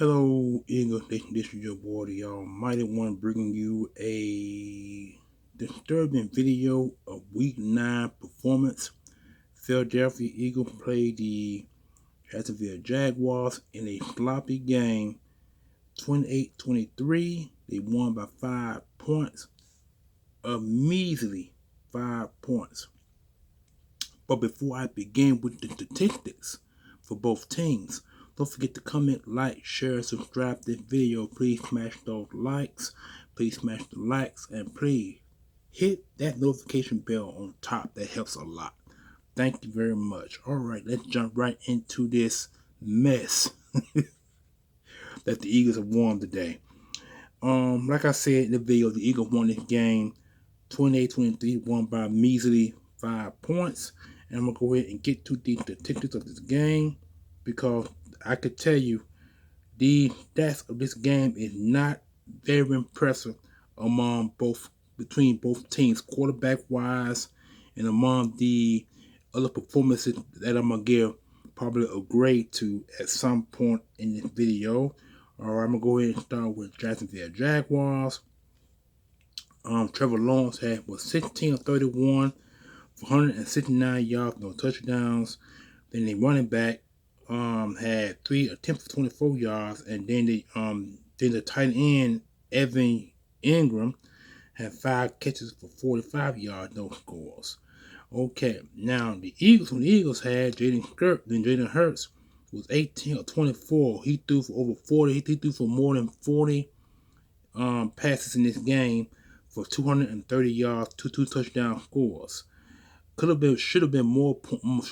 Hello, Eagle Nation. This is your boy, the Almighty One, bringing you a disturbing video of Week 9 performance. Philadelphia Eagles played the Jacksonville Jaguars in a sloppy game, 28-23. They won by 5 points, a measly 5 points. But before I begin with the statistics for both teams, don't forget to comment, like, share, subscribe to this video. Please smash those likes. Please smash the likes. And please hit that notification bell on top. That helps a lot. Thank you very much. Alright, let's jump right into this mess that the Eagles have won today. Like I said in the video, the Eagles won this game 28-23, won by measly 5 points. And I'm going to go ahead and get to the statistics of this game, because I could tell you the stats of this game is not very impressive between both teams, quarterback wise, and among the other performances that I'm going to give probably a grade to at some point in this video. Alright, I'm going to go ahead and start with Jacksonville Jaguars. Trevor Lawrence was 16 of 31 for 169 yards, no touchdowns. Then the running back had 3 attempts for 24 yards, and then the tight end Evan Ingram had 5 catches for 45 yards, no scores. Okay, now when the Eagles had Jalen Hurts was 18 of 24. He threw for over 40. He threw for more than 40 passes in this game for 230 yards, two touchdown scores. Should have been more points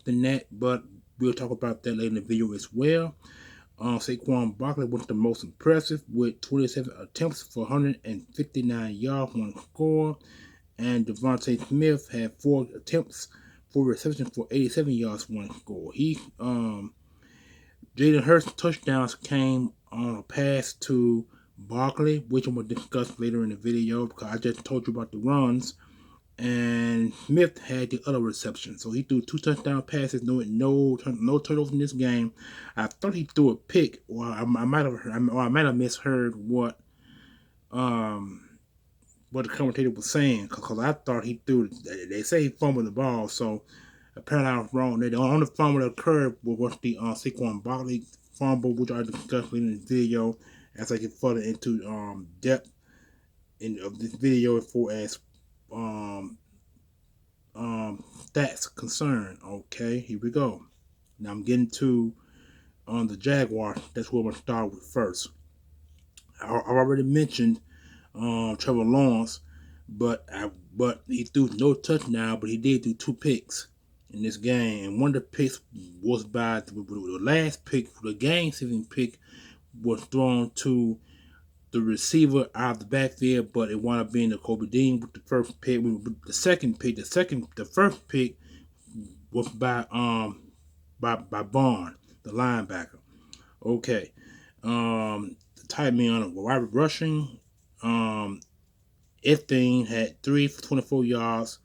than that, but we'll talk about that later in the video as well. Saquon Barkley was the most impressive with 27 attempts for 159 yards, 1 score, and Devontae Smith had 4 attempts for reception for 87 yards, 1 score. Jalen Hurts' touchdowns came on a pass to Barkley, which I'm going to discuss later in the video because I just told you about the runs. And Smith had the other reception, so he threw 2 touchdown passes, no turnovers in this game. I thought he threw a pick, or I might have misheard what the commentator was saying, because I thought he threw. They say he fumbled the ball, so apparently I was wrong. The only fumble that occurred was the Saquon Barkley fumble, which I discussed in the video as I get further into depth of this video as far as stats concerned. Okay, here we go. Now I'm getting to the Jaguars. That's what I'm going to start with first. I've already mentioned Trevor Lawrence, but he threw no touchdown, but he did do 2 picks in this game, and one of the picks was by the last pick, the game-saving pick, was thrown to the receiver out of the backfield, but it wound up being the Kobe Dean with the first pick. The first pick was by Bond, the linebacker. Okay, the tight end on wide rushing. Efting had 3 for 24 yards.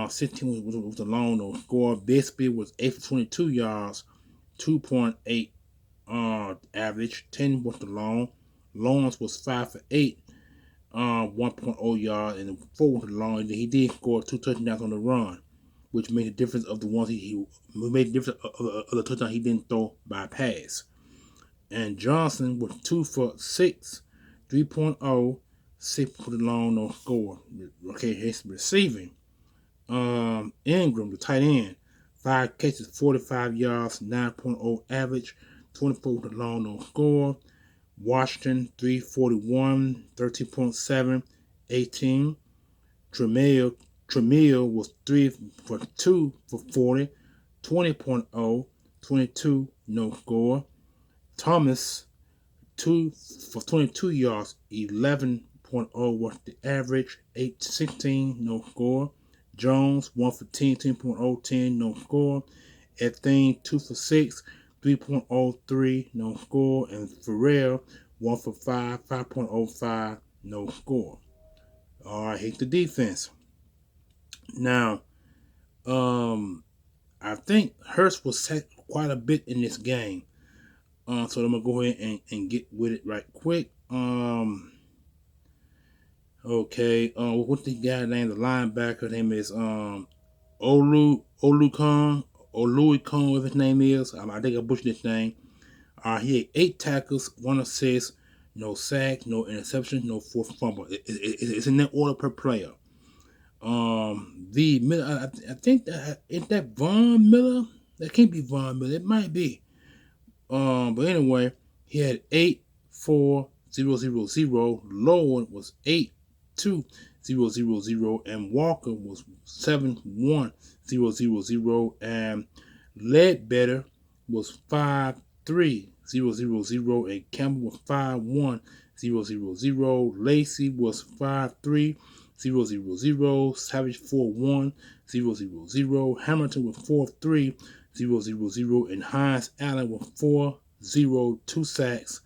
16 was the long no score. Bisbee was 8 for 22 yards, 2.8 average. 10 was the long. Lawrence was 5 for 8, 1.0 yards, and 4 was the long. And he did score 2 touchdowns on the run, which made the difference of the ones he made the difference of the touchdown he didn't throw by pass. And Johnson was 2 for 6, 3.0, 6 for the long, no score. Okay, his receiving. Ingram, the tight end, 5 catches, 45 yards, 9.0 average, 24 for the long, no score. Washington, 341, 13.7, 18. Tramiel was 3 for 2 for 40, 20.0, 22, no score. Thomas, 2 for 22 yards, 11.0 was the average, 8-16, no score. Jones, 1 for 10, 10.0, 10, no score. Efting, 2 for 6, 3.03, no score. And Farrell, 1 for 5, 5.05, no score. All right, hit the defense. Now, I think Hurts was sacked quite a bit in this game. So I'm gonna go ahead and get with it right quick. Okay. What's the guy named? The linebacker name is Olukon, whatever his name is. I think I butchered his name. He had 8 tackles, 1 assist, no sack, no interception, no forced fumble. It's in that order per player. The Miller, I think that is that Von Miller. That can't be Von Miller. It might be. But anyway, he had 8-4-0-0-0. Lord was 8-2-0-0-0, and Walker was 7-1-0-0-0, and Ledbetter was 5-3-0-0-0, and Campbell was 5-1-0-0-0. Lacey was 5-3-0-0-0. Savage 4-1-0-0-0. Hamilton was 4-3-0-0-0, and Hines Allen with 4-0, 2 sacks,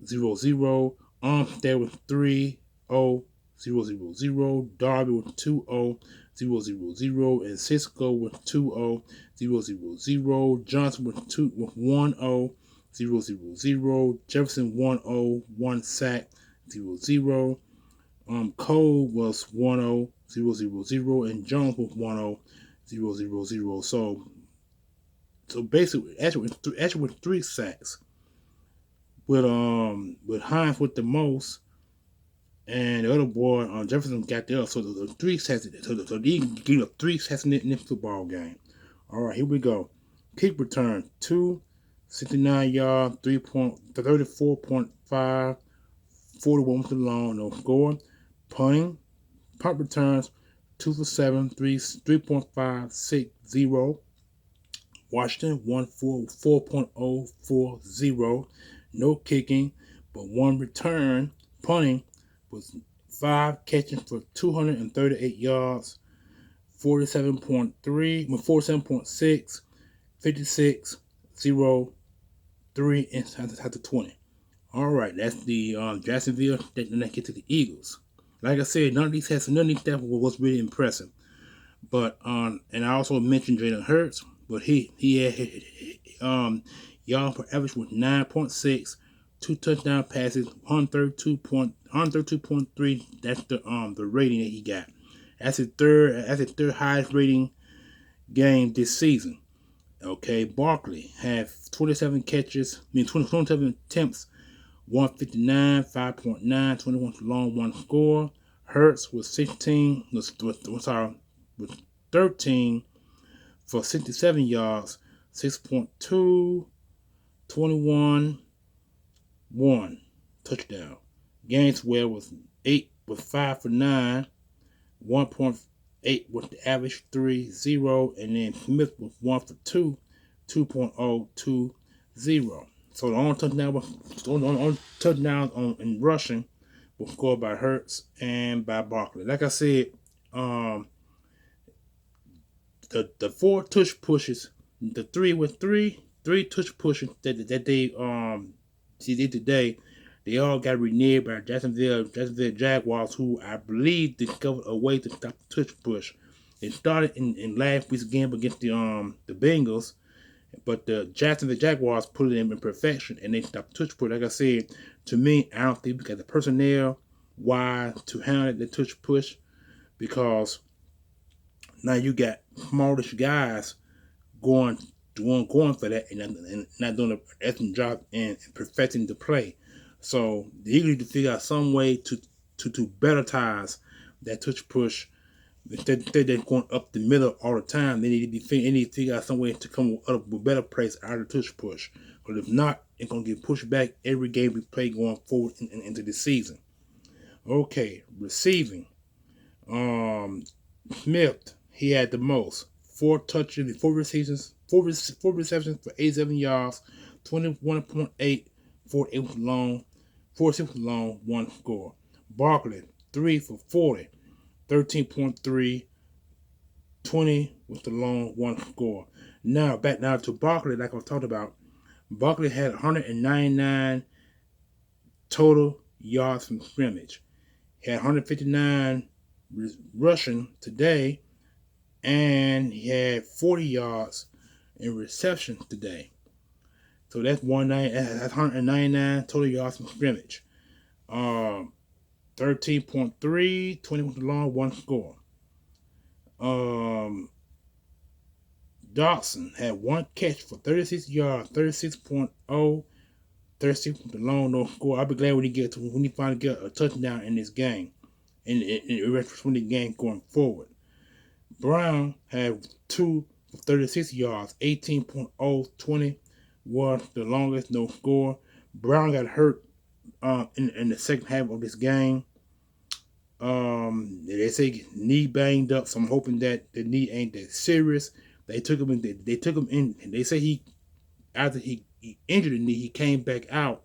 0-0. Armstead with 3-0-0-0. Darby with 2-0-0-0, and Cisco with 2-0-0-0. Johnson with 1-0-0-0. Jefferson 1-0, 1 sack, 0-0. Cole was 1-0-0-0, and Jones was 1-0-0-0. So basically, actually with 3 sacks, with Hines with the most, and the other boy Jefferson got the other. So the 3 sacks. So they gave up 3 sacks in this football game. All right, here we go. Kick return 269 yards, 34.5, 41 with the long, no score. Punt returns 2 for 7, 3.560. Washington 4.040. No kicking, but 1 return. Punting was 5 catching for 238 yards, 47.6, 56, 0, 3 inside the 20. All right, that's the Jacksonville. Then they get to the Eagles. Like I said, none of these stuff was really impressive. But and I also mentioned Jalen Hurts, but he had yards per average was 9.6, 2 touchdown passes, 132.3. That's the rating that he got. That's his third highest rating game this season. Okay, Barkley had 27 catches, 27 attempts, 159, 5.9, 21 long, 1 score. Hurts was 13 for 67 yards, 6.2, 21, 1 touchdown. Gaineswell was 5 for 9, 1.8 with the average 3-0, and then Smith was 1 for 2, 2.020. So the only touchdowns in rushing was scored by Hurts and by Barkley. Like I said, the 4 touch pushes, the 3 touch pushes that they did today, they all got reneged by Jacksonville Jaguars, who I believe discovered a way to stop the touch push. It started in last week's game against the Bengals, but the Jacksonville Jaguars put it in perfection, and they stopped the touch push. Like I said, to me, I don't think we got the personnel wise to handle the touch push, because now you got smallish guys going for that and not doing an excellent job in perfecting the play. So they need to figure out some way to better ties that touch push. Instead of going up the middle all the time, they need to figure out some way to come up with better plays out of the touch push. But if not, it's gonna get pushed back every game we play going forward into the season. Okay, receiving. Smith, he had the most. 4 touches, 4 receptions for 87 yards, 21.8, 48 with long, 46 with long, 1 score. Barkley, 3 for 40, 13.3, 20 with the long, 1 score. Now back to Barkley, like I was talking about. Barkley had 199 total yards from scrimmage. He had 159 rushing today, and he had 40 yards in reception today. So that's 199 total yards from scrimmage. Um, 13.3, 20 with the long, one score. Um, Dawson had one catch for 36 yards, 36.0, 36 with the long, no score. I'll be glad when he finally get a touchdown in this game, in the rest of the game going forward. Brown had two for 36 yards, 18.0, 20 was the longest, no score. Brown got hurt in the second half of this game. They say knee banged up, so I'm hoping that the knee ain't that serious. They took him in. They took him in, and they say after he injured the knee, he came back out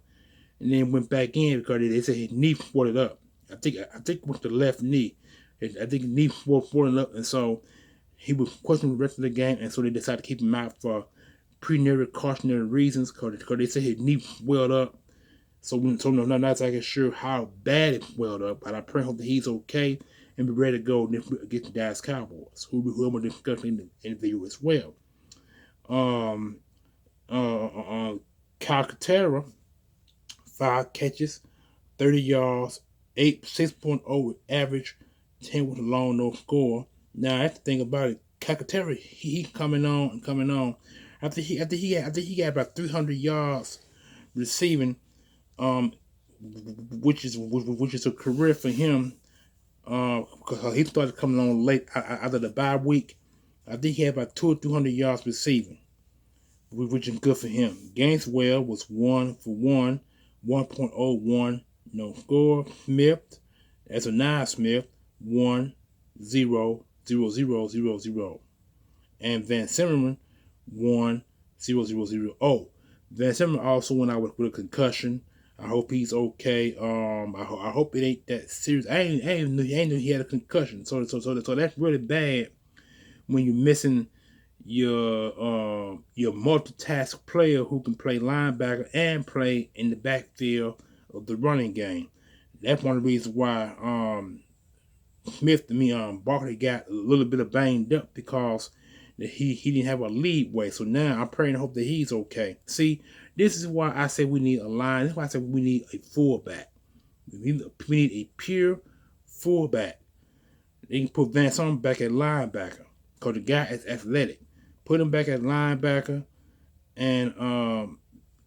and then went back in because they said his knee folded up. I think with the left knee. I think his knee folded up, and so he was questioned the rest of the game, and so they decided to keep him out for precautionary cautionary reasons because they said his knee swelled up. So no, not exactly sure how bad it swelled up, but I pray hope that he's okay and be ready to go against the Dallas Cowboys, who I'm going to discuss in the video as well. Calcaterra, 5 catches, 30 yards, 6.0 average, 10 with a long no score. Now that's the thing about it. Calcaterra, he coming on. After he got about 300 yards receiving, which is a career for him, because he started coming on late out of the bye week. I think he had about 200 or 300 yards receiving, which is good for him. Gaineswell was 1 for 1, 1.01, no score. Smith, that's a 9 Smith, 1, 0, 0, 0, 0, 0. And Van Zimmerman, 1, 0, 0, 0. Oh, Van Zimmerman also went out with a concussion. I hope he's okay. I hope it ain't that serious. I ain't knew he had a concussion. So that's really bad when you're missing your multitask player who can play linebacker and play in the backfield of the running game. That's one of the reasons why Barkley got a little bit of banged up, because he didn't have a lead way. So now I'm praying and hope that he's okay. See, this is why I say we need a line. This is why I say we need a fullback. We need a pure fullback. They can put Van Zimmerman back at linebacker because the guy is athletic. Put him back at linebacker and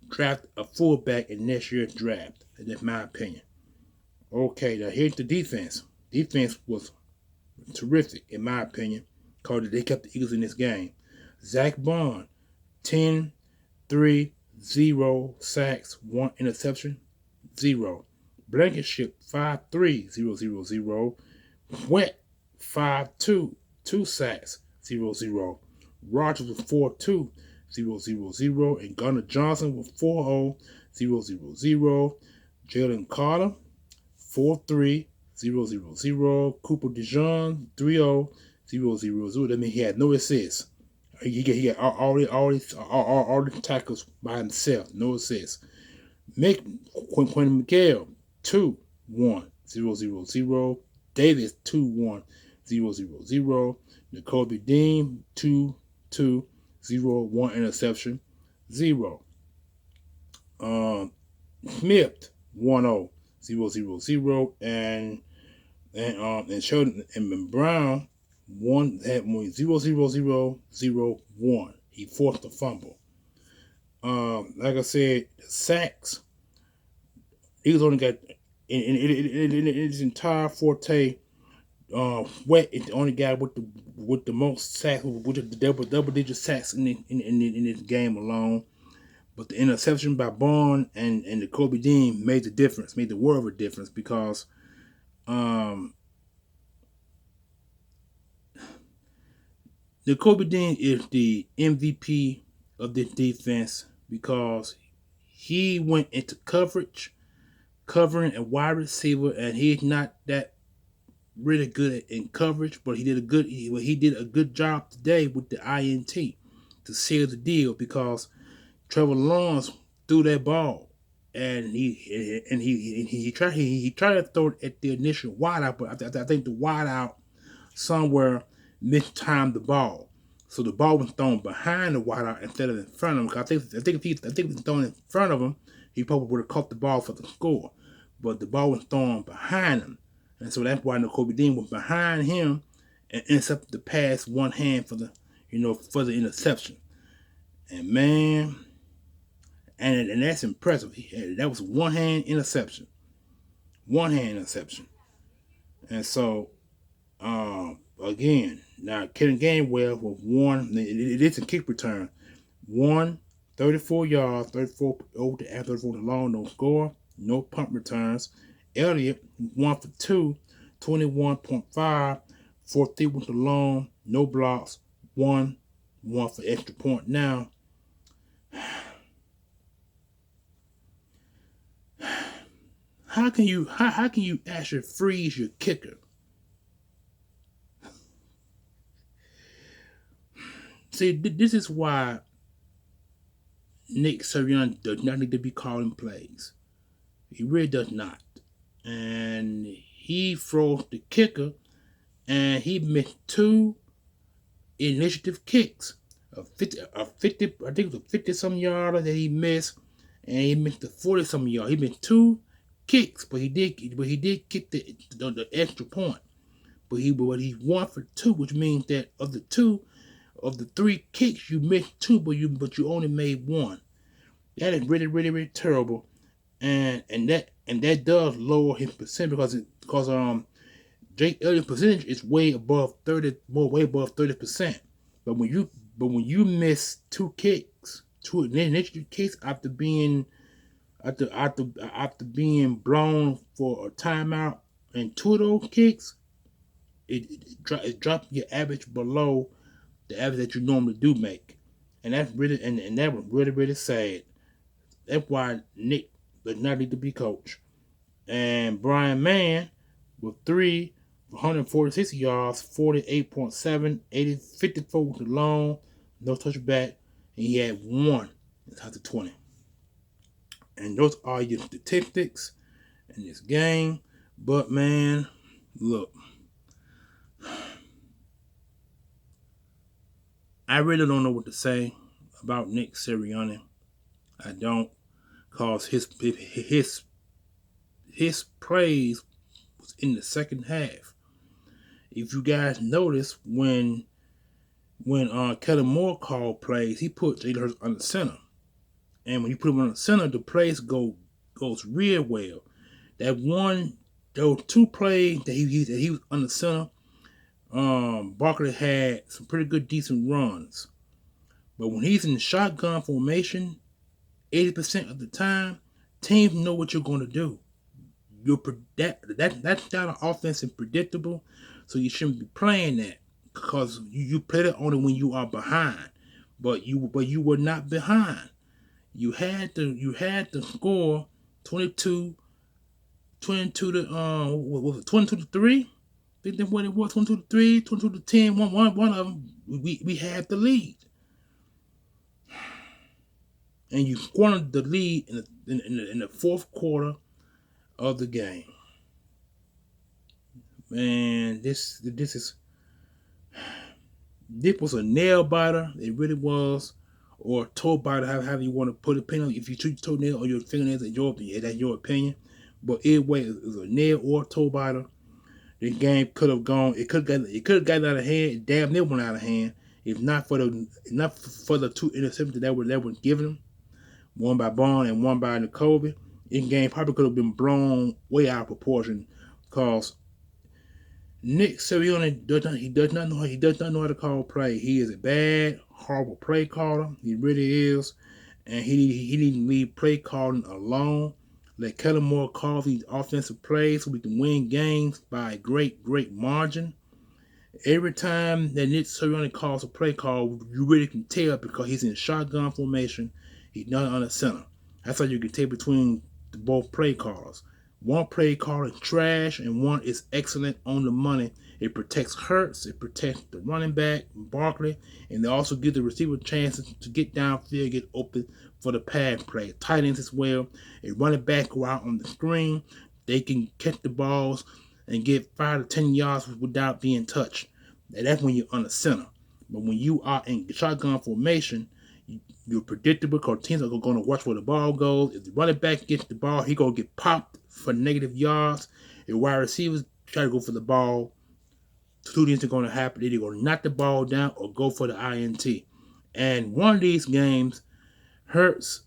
draft a fullback in next year's draft. That's my opinion. Okay, now here's the defense. Defense was terrific in my opinion because they kept the Eagles in this game. Zach Bond, 10, 3, 0 sacks, 1 interception, 0. Blankenship, 5, 3, 0, 0, 0. Wet, 5, 2, 2 sacks, 0, 0. Rogers with 4, 2, 0, 0, 0. And Gunnar Johnson with 4, 0, 0, 0, 0. Jalen Carter, 4, 3, 0, 0, 0. Cooper DeJean, 3, 0, 0, 0, 0. That means he had no assists. He got all the tackles by himself, no assists. Quentin McHale, 2, 1, 0, 0, 0. Davis, 2, 1, 0, 0, 0. N'Kobe Dean, 2, 2, 0, 1 interception, 0. Smith, 1, 0, 0, 0, 0. And Sheldon and Brown, 1 0, 0, 0, 0, 0, 1. He forced the fumble. Like I said, the sacks. Eagles only got in his entire forte. Wet is the only guy with the most sacks, with the double digit sacks in this game alone. But the interception by Bond and the Kobe Dean made the world of a difference, because the Kobe Dean is the MVP of this defense because he went into covering a wide receiver, and he's not that really good in coverage, but he did a good job today with the INT to seal the deal, because Trevor Lawrence threw that ball, and he tried to throw it at the initial wideout, but I think the wideout somewhere mistimed the ball. So the ball was thrown behind the wideout instead of in front of him. I think if it was thrown in front of him, he probably would have caught the ball for the score. But the ball was thrown behind him, and so that's why Kobe Dean was behind him and intercepted the pass one hand for the for the interception. And man, and that's impressive. That was one hand interception, and so again, now Kenny Gainwell with one. It is a kick return. 34 yards, 34 over the 34 long, no score, no punt returns. Elliott 1 for 2, 21.5, 43 with the long, no blocks, one for extra point. Now, how can you actually freeze your kicker? See, this is why Nick Sirianni does not need to be calling plays. He really does not. And he froze the kicker, and he missed 2 initiative kicks. A 50, I think it was a 50-some yarder that he missed, and he missed the 40-some yard. He missed 2 kicks, but he did kick the extra point. But he 1 for 2, which means that of the 3 kicks, you missed 2, but you only made 1. That is really, really, really terrible, and that does lower his percent because Jake Elliott's percentage is way above 30%. But when you miss 2 kicks, 2 initiative kicks after being blown for a timeout, and 2 of those kicks, it drops your average below the average that you normally do make, and that's really and that was really, really sad. That's why Nick does not need to be coached. And Brian Mann with 3 for 146 yards, 48.7, 54 with the long, no touchback, and he had 1 inside the 20. And those are your statistics in this game. But man, look, I really don't know what to say about Nick Sirianni. I don't, cause his praise was in the second half. If you guys notice, when Kellen Moore called plays, he put Jalen Hurts under center, and when you put him under center, the plays goes real well. Those 2 plays that he was under center, Barkley had some pretty good, decent runs. But when he's in shotgun formation, 80% of the time, teams know what you're going to do. That style of offense is predictable, so you shouldn't be playing that because you play it only when you are behind. But you were not behind. You had to score 22 to what was it, 22 to 3? I think that's what it was, 22 to 3, 22 to 10. One of them we had the lead. And you squandered the lead in the fourth quarter of the game. Man, this was a nail biter. It really was, or a toe biter, however you want to put it. If you treat your toenail or your fingernails, that's your opinion. But either way, it was a nail or a toe biter. The game could have gone. It could have gotten out of hand. It damn near went out of hand. If not for the 2 interceptions that were given, one by Bond and one by Kobe, this game probably could have been blown way out of proportion because Nick Sirianni does not know how to call play. He is a bad, horrible play caller. He really is, and he needs to leave play calling alone. Let Kellen Moore call these offensive plays so we can win games by a great, great margin. Every time that Nick Sirianni calls a play call, you really can tell because he's in shotgun formation. He's not on the center. That's how you can tell between the both play callers. One play caller is trash and one is excellent on the money. It protects Hurts, it protects the running back, Barkley, and they also give the receiver chances to get downfield, get open for the pass play. Tight ends as well. A running back go out on the screen. They can catch the balls and get 5 to 10 yards without being touched. And that's when you're on the center. But when you are in shotgun formation, you're predictable because teams are going to watch where the ball goes. If the running back gets the ball, he going to get popped for negative yards. If wide receivers try to go for the ball, two things are going to happen. They're going to knock the ball down or go for the INT. And one of these games, Hurts,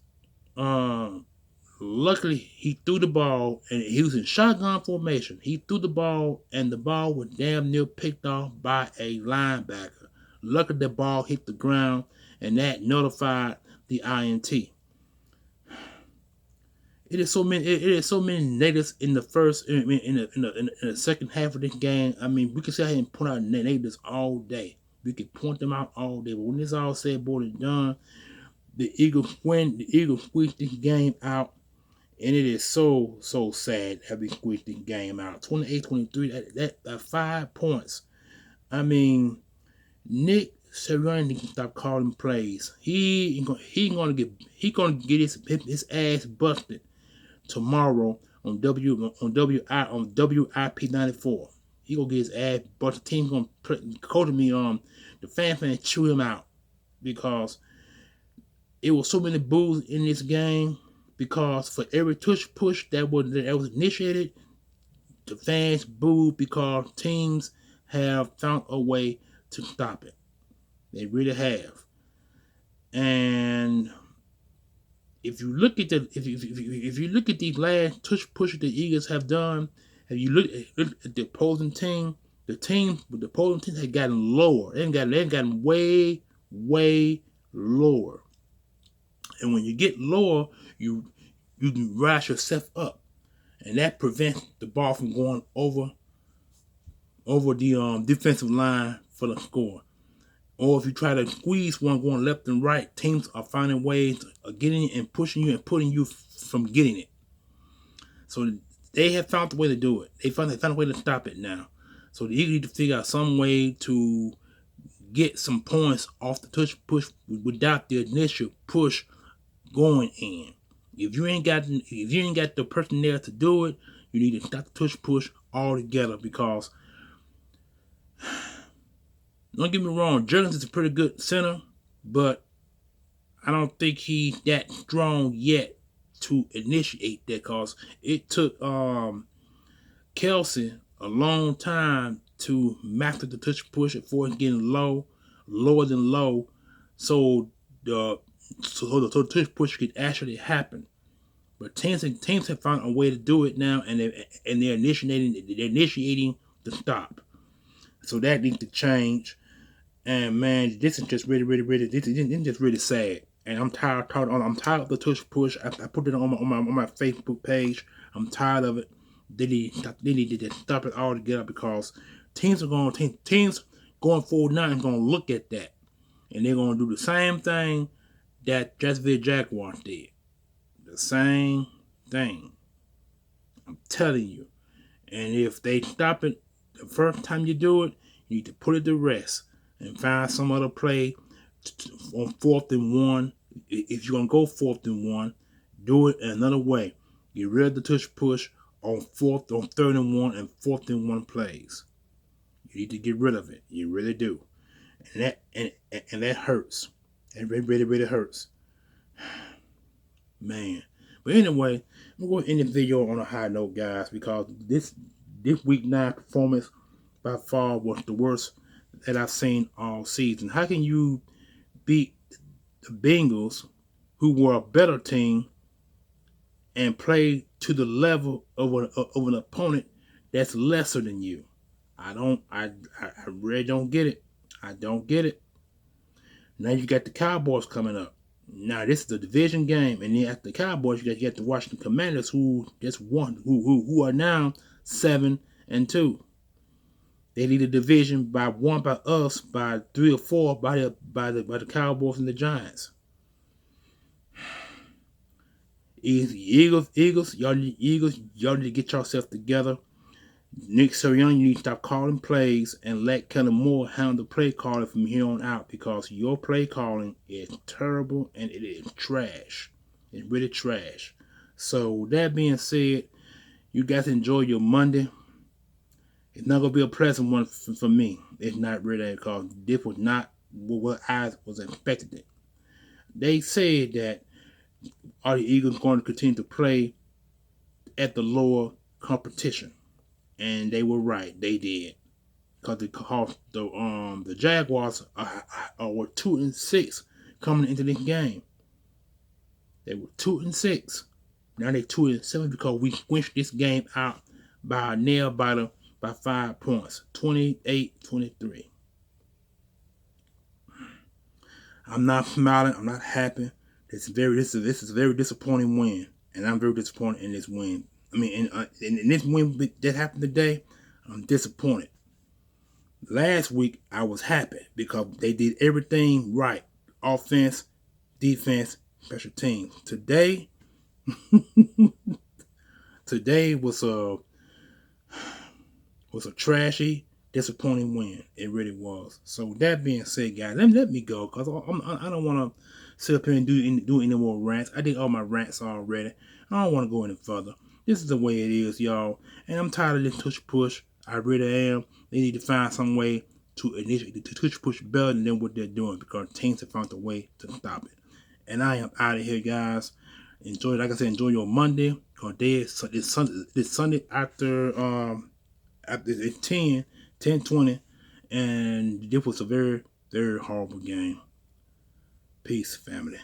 luckily he threw the ball and he was in shotgun formation. He threw the ball and the ball was damn near picked off by a linebacker. Luckily the ball hit the ground and that notified the INT. It is so many negatives in the first in the second half of this game. I mean, we can sit here and point out negatives all day. We can point them out all day. But when it's all said, boy, and done, the Eagles win. The Eagles squeak this game out. And it is so sad that we squeaked this game out. 28-23, that 5 points. I mean, Nick Sirianni can stop calling plays. He gonna get his ass busted tomorrow on WIP 94. He gonna get his ass busted. The team's gonna coach me the fans chew him out because it was so many boos in this game. Because for every tush push that was initiated, the fans booed because teams have found a way to stop it. They really have. And if you look at these last tush pushes the Eagles have done, if you look at the opposing team, the opposing team had gotten lower. They had gotten way lower. And when you get lower, you can rise yourself up, and that prevents the ball from going over the defensive line for the score. Or if you try to squeeze one going left and right, teams are finding ways of getting it and pushing you and putting you from getting it. So they have found a way to do it. They found a way to stop it now. So the Eagles need to figure out some way to get some points off the touch push without the initial push going in. If you ain't got the personnel to do it, you need to stop the touch push altogether because don't get me wrong, Jurgens is a pretty good center, but I don't think he's that strong yet to initiate that because it took Kelsey a long time to master the touch push before it's getting lower than low, so the touch push could actually happen. But teams have found a way to do it now, and they're initiating the stop. So that needs to change. And man, this is just really this is just really sad. And I'm tired of the touch push. I put it on my Facebook page. I'm tired of it. They need to stop it all together because teams going forward now is going to look at that, and they're going to do the same thing that Jacksonville Jaguars did. The same thing. I'm telling you. And if they stop it the first time you do it, you need to put it to rest and find some other play on 4th and 1. If you're going to go 4th and 1, do it another way. Get rid of the touch push on 3rd and 1 and 4th and 1 plays. You need to get rid of it. You really do. And that hurts. It really hurts. Man. But anyway, I'm going to end the video on a high note, guys, because this week 9 performance by far was the worst that I've seen all season. How can you beat the Bengals, who were a better team, and play to the level of an opponent that's lesser than you? I really don't get it. I don't get it. Now you got the Cowboys coming up. Now this is a division game, and then after the Cowboys, you got the Washington Commanders, who just won, who are now 7-2. They lead the division by us, by 3 or 4 by the Cowboys and the Giants. Eagles, y'all need to get yourself together. Nick Sirianni, you need to stop calling plays and let Kellen Moore handle the play calling from here on out because your play calling is terrible and it is trash. It's really trash. So with that being said, you guys enjoy your Monday. It's not going to be a pleasant one for me. It's not really because this was not what I was expecting. They said that are the Eagles going to continue to play at the lower competition, and they were right. They did because the Jaguars were 2-6 coming into this game. They were 2-6. Now they 2-7 because we squished this game out by a nail biter by 5 points, 28-23. I'm not smiling. I'm not happy. This is a very disappointing win, and I'm very disappointed in this win. I mean, in this win that happened today, I'm disappointed. Last week I was happy because they did everything right: offense, defense, special teams. Today was a trashy, disappointing win. It really was. So with that being said, guys, let me go because I don't want to sit up here and do any more rants. I did all my rants already. I don't want to go any further. This is the way it is, y'all. And I'm tired of this tush push. I really am. They need to find some way to initiate the tush push better than what they're doing because teams have found a way to stop it. And I am out of here, guys. Enjoy, like I said, enjoy your Monday. Because this Sunday after it's 10-20, and this was a very, very horrible game. Peace, family.